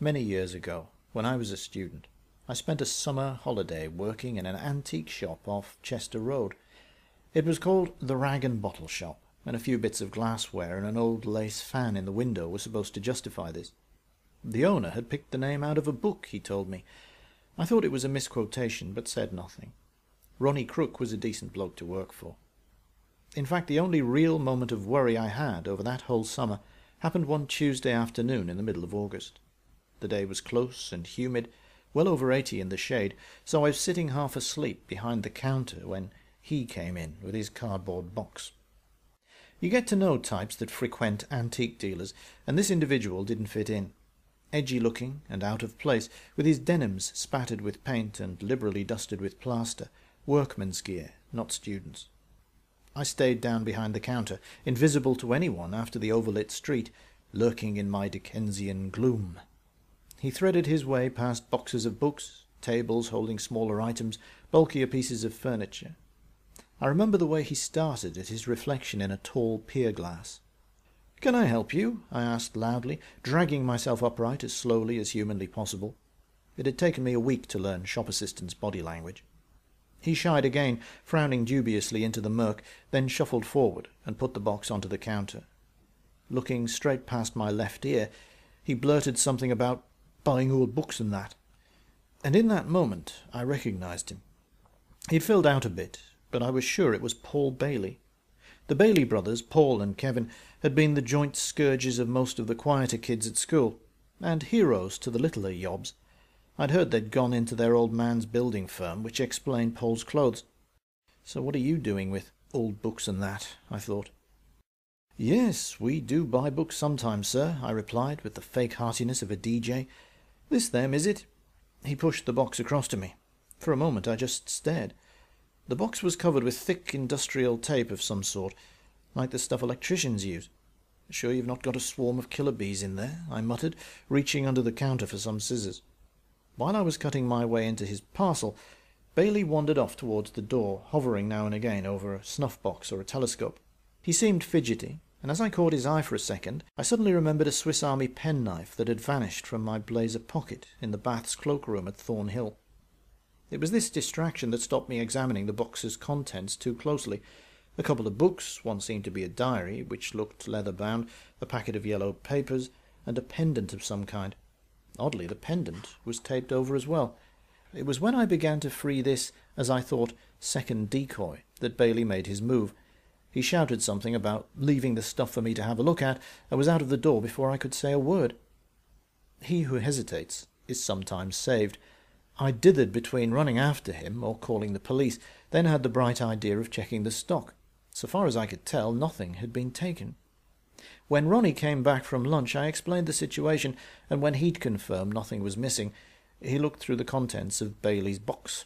Many years ago, when I was a student, I spent a summer holiday working in an antique shop off Chester Road. It was called the Rag and Bottle Shop, and a few bits of glassware and an old lace fan in the window were supposed to justify this. The owner had picked the name out of a book, he told me. I thought it was a misquotation, but said nothing. Ronnie Crook was a decent bloke to work for. In fact, the only real moment of worry I had over that whole summer happened one Tuesday afternoon in the middle of August. The day was close and humid, well over 80 in the shade, so I was sitting half asleep behind the counter when he came in with his cardboard box. You get to know types that frequent antique dealers, and this individual didn't fit in. Edgy-looking and out of place, with his denims spattered with paint and liberally dusted with plaster, workman's gear, not students'. I stayed down behind the counter, invisible to anyone after the overlit street, lurking in my Dickensian gloom. He threaded his way past boxes of books, tables holding smaller items, bulkier pieces of furniture. I remember the way he started at his reflection in a tall pier glass. "Can I help you?" I asked loudly, dragging myself upright as slowly as humanly possible. It had taken me a week to learn shop assistant's body language. He shied again, frowning dubiously into the murk, then shuffled forward and put the box onto the counter. Looking straight past my left ear, he blurted something about buying old books and that. And in that moment I recognized him. He'd filled out a bit, but I was sure it was Paul Bailey. The Bailey brothers, Paul and Kevin, had been the joint scourges of most of the quieter kids at school, and heroes to the littler yobs. I'd heard they'd gone into their old man's building firm, which explained Paul's clothes. "So what are you doing with old books and that?" I thought. "Yes, we do buy books sometimes, sir," I replied, with the fake heartiness of a DJ. "This them, is it?" He pushed the box across to me. For a moment I just stared. The box was covered with thick industrial tape of some sort, like the stuff electricians use. "Sure you've not got a swarm of killer bees in there?" I muttered, reaching under the counter for some scissors. While I was cutting my way into his parcel, Bailey wandered off towards the door, hovering now and again over a snuff-box or a telescope. He seemed fidgety, and as I caught his eye for a second, I suddenly remembered a Swiss Army penknife that had vanished from my blazer pocket in the Bath's cloakroom at Thornhill. It was this distraction that stopped me examining the box's contents too closely. A couple of books, one seemed to be a diary, which looked leather-bound, a packet of yellow papers, and a pendant of some kind. Oddly, the pendant was taped over as well. It was when I began to free this, as I thought, second decoy, that Bailey made his move. He shouted something about leaving the stuff for me to have a look at, and was out of the door before I could say a word. He who hesitates is sometimes saved. I dithered between running after him or calling the police, then had the bright idea of checking the stock. So far as I could tell, nothing had been taken. When Ronnie came back from lunch, I explained the situation, and when he'd confirmed nothing was missing, he looked through the contents of Bailey's box.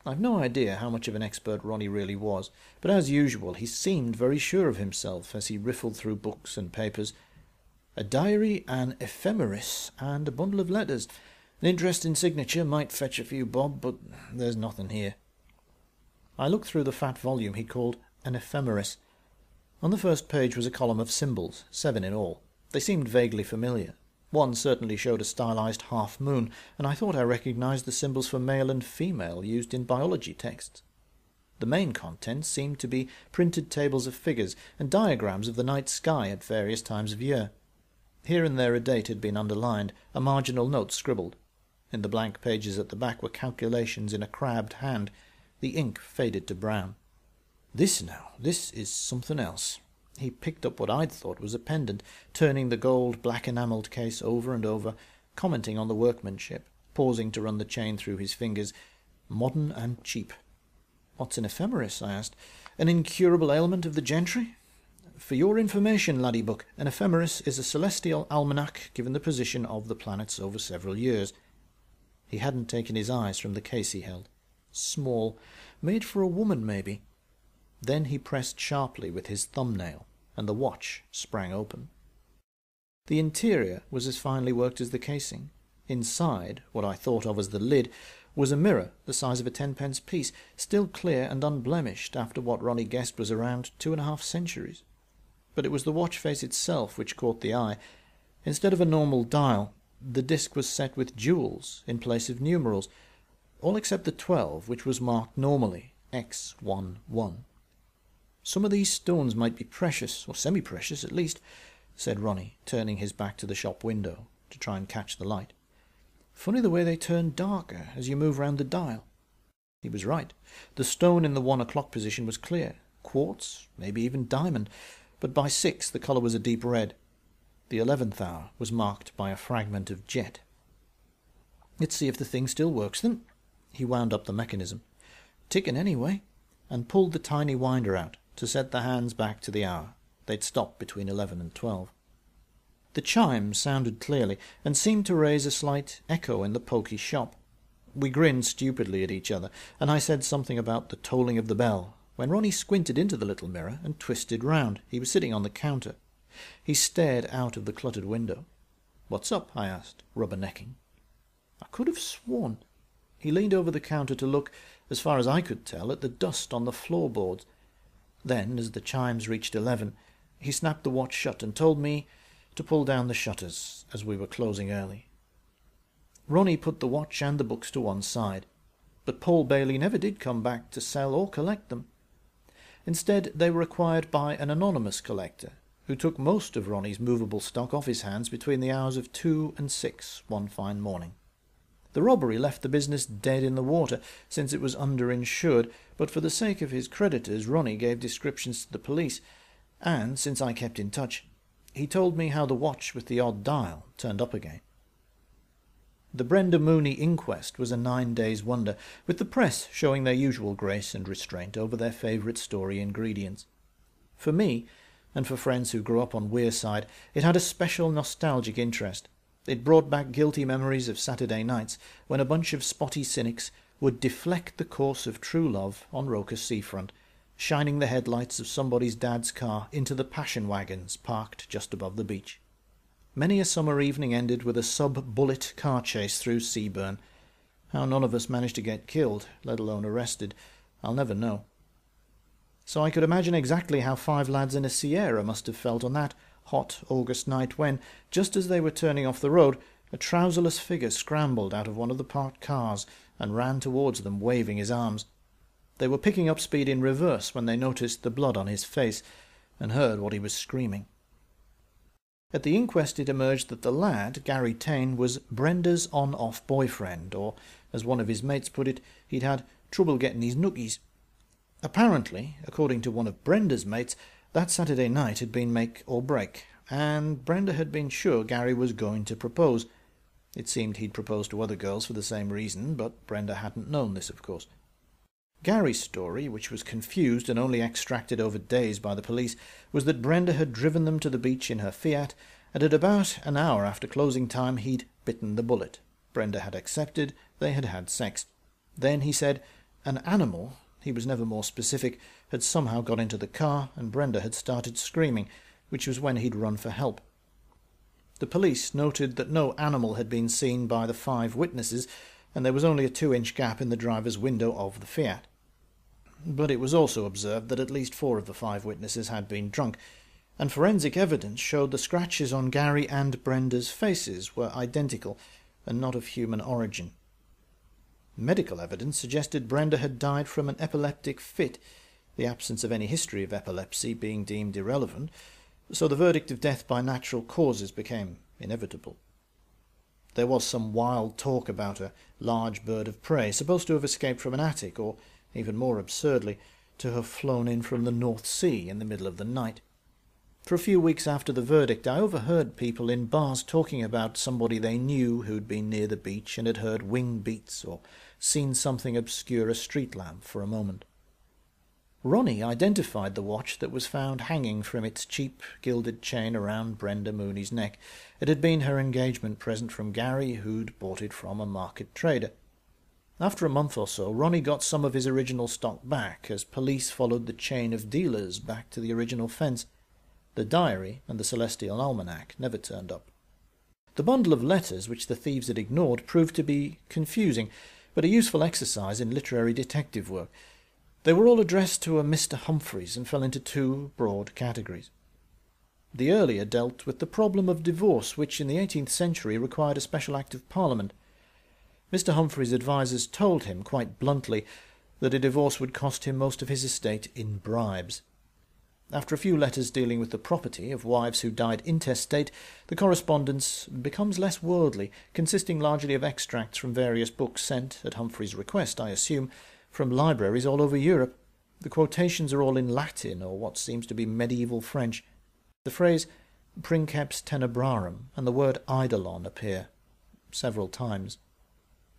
I've no idea how much of an expert Ronnie really was, but as usual he seemed very sure of himself as he riffled through books and papers. A diary, an ephemeris, and a bundle of letters. An interesting signature, might fetch a few bob, but there's nothing here. I looked through the fat volume he called an ephemeris. On the first page was a column of symbols, 7 in all. They seemed vaguely familiar. One certainly showed a stylized half-moon, and I thought I recognized the symbols for male and female used in biology texts. The main contents seemed to be printed tables of figures and diagrams of the night sky at various times of year. Here and there a date had been underlined, a marginal note scribbled. In the blank pages at the back were calculations in a crabbed hand. The ink faded to brown. This is something else. He picked up what I'd thought was a pendant, turning the gold black enamelled case over and over, commenting on the workmanship, pausing to run the chain through his fingers. Modern and cheap. "What's an ephemeris?" I asked. "An incurable ailment of the gentry?" "For your information, laddie-buck, an ephemeris is a celestial almanac given the position of the planets over several years." He hadn't taken his eyes from the case he held. Small. Made for a woman, maybe. Then he pressed sharply with his thumbnail, and the watch sprang open. The interior was as finely worked as the casing. Inside, what I thought of as the lid, was a mirror the size of a 10-pence piece, still clear and unblemished after what Ronnie guessed was around 2.5 centuries. But it was the watch face itself which caught the eye. Instead of a normal dial, The disc was set with jewels in place of numerals, all except the 12, which was marked normally, X11. "Some of these stones might be precious, or semi-precious at least," said Ronnie, turning his back to the shop window to try and catch the light. "Funny the way they turn darker as you move round the dial." He was right. The stone in the 1 o'clock position was clear, quartz, maybe even diamond, but by 6 the colour was a deep red. The 11th hour was marked by a fragment of jet. "Let's see if the thing still works then." He wound up the mechanism, ticking anyway, and pulled the tiny winder out to set the hands back to the hour. They'd stopped between 11 and 12. The chimes sounded clearly, and seemed to raise a slight echo in the poky shop. We grinned stupidly at each other, and I said something about the tolling of the bell, when Ronnie squinted into the little mirror and twisted round. He was sitting on the counter. He stared out of the cluttered window. "What's up?" I asked, rubbernecking. I could have sworn. He leaned over the counter to look, as far as I could tell, at the dust on the floorboards. Then, as the chimes reached 11, he snapped the watch shut and told me to pull down the shutters, as we were closing early. Ronnie put the watch and the books to one side, but Paul Bailey never did come back to sell or collect them. Instead, they were acquired by an anonymous collector, who took most of Ronnie's movable stock off his hands between the hours of 2 and 6 one fine morning. The robbery left the business dead in the water, since it was underinsured, but for the sake of his creditors Ronnie gave descriptions to the police, and, since I kept in touch, he told me how the watch with the odd dial turned up again. The Brenda Mooney inquest was a 9 days' wonder, with the press showing their usual grace and restraint over their favourite story ingredients. For me, and for friends who grew up on Wearside, it had a special nostalgic interest. It brought back guilty memories of Saturday nights, when a bunch of spotty cynics would deflect the course of true love on Roker seafront, shining the headlights of somebody's dad's car into the passion wagons parked just above the beach. Many a summer evening ended with a sub-bullet car chase through Seaburn. How none of us managed to get killed, let alone arrested, I'll never know. So I could imagine exactly how 5 lads in a Sierra must have felt on that hot August night when, just as they were turning off the road, a trouserless figure scrambled out of one of the parked cars and ran towards them, waving his arms. They were picking up speed in reverse when they noticed the blood on his face and heard what he was screaming. At the inquest it emerged that the lad, Gary Taine, was Brenda's on-off boyfriend, or, as one of his mates put it, he'd had trouble getting his nookies. Apparently, according to one of Brenda's mates, that Saturday night had been make or break, and Brenda had been sure Gary was going to propose. It seemed he'd proposed to other girls for the same reason, but Brenda hadn't known this, of course. Gary's story, which was confused and only extracted over days by the police, was that Brenda had driven them to the beach in her Fiat, and at about an hour after closing time he'd bitten the bullet. Brenda had accepted, they had had sex. Then, he said, an animal, he was never more specific, had somehow got into the car, and Brenda had started screaming, which was when he'd run for help. The police noted that no animal had been seen by the 5 witnesses, and there was only a 2-inch gap in the driver's window of the Fiat. But it was also observed that at least 4 of the 5 witnesses had been drunk, and forensic evidence showed the scratches on Gary and Brenda's faces were identical and not of human origin. Medical evidence suggested Brenda had died from an epileptic fit, the absence of any history of epilepsy being deemed irrelevant, so the verdict of death by natural causes became inevitable. There was some wild talk about a large bird of prey, supposed to have escaped from an attic, or, even more absurdly, to have flown in from the North Sea in the middle of the night. For a few weeks after the verdict, I overheard people in bars talking about somebody they knew who'd been near the beach and had heard wing beats or seen something obscure a street lamp for a moment. Ronnie identified the watch that was found hanging from its cheap gilded chain around Brenda Mooney's neck. It had been her engagement present from Gary, who'd bought it from a market trader. After a month or so, Ronnie got some of his original stock back, as police followed the chain of dealers back to the original fence. The diary and the Celestial Almanac never turned up. The bundle of letters which the thieves had ignored proved to be confusing, but a useful exercise in literary detective work. They were all addressed to a Mr. Humphreys and fell into 2 broad categories. The earlier dealt with the problem of divorce, which in the 18th century required a special Act of Parliament. Mr. Humphrey's advisers told him quite bluntly that a divorce would cost him most of his estate in bribes. After a few letters dealing with the property of wives who died intestate, the correspondence becomes less worldly, consisting largely of extracts from various books sent, at Humphrey's request, I assume, from libraries all over Europe. The quotations are all in Latin, or what seems to be medieval French. The phrase princeps tenebrarum and the word eidolon appear several times.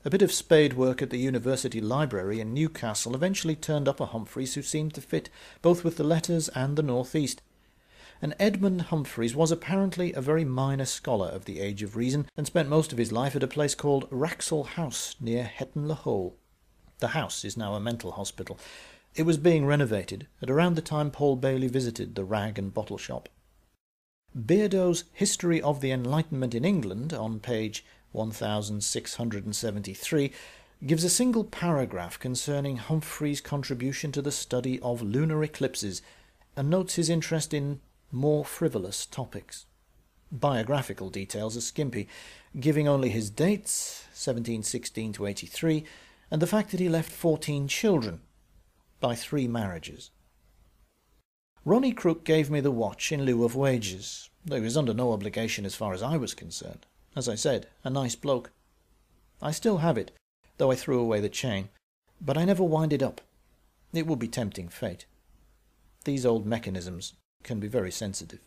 A bit of spade work at the University Library in Newcastle eventually turned up a Humphreys who seemed to fit both with the letters and the North East. And Edmund Humphreys was apparently a very minor scholar of the Age of Reason, and spent most of his life at a place called Wraxall House near Hetton-le-Hole. The house is now a mental hospital. It was being renovated at around the time Paul Bailey visited the rag and bottle shop. Beardow's History of the Enlightenment in England, on page 1673, gives a single paragraph concerning Humphrey's contribution to the study of lunar eclipses, and notes his interest in more frivolous topics. Biographical details are skimpy, giving only his dates, 1716 to 83, and the fact that he left 14 children, by 3 marriages. Ronnie Crook gave me the watch in lieu of wages, though he was under no obligation as far as I was concerned. As I said, a nice bloke. I still have it, though I threw away the chain, but I never wind it up. It would be tempting fate. These old mechanisms can be very sensitive.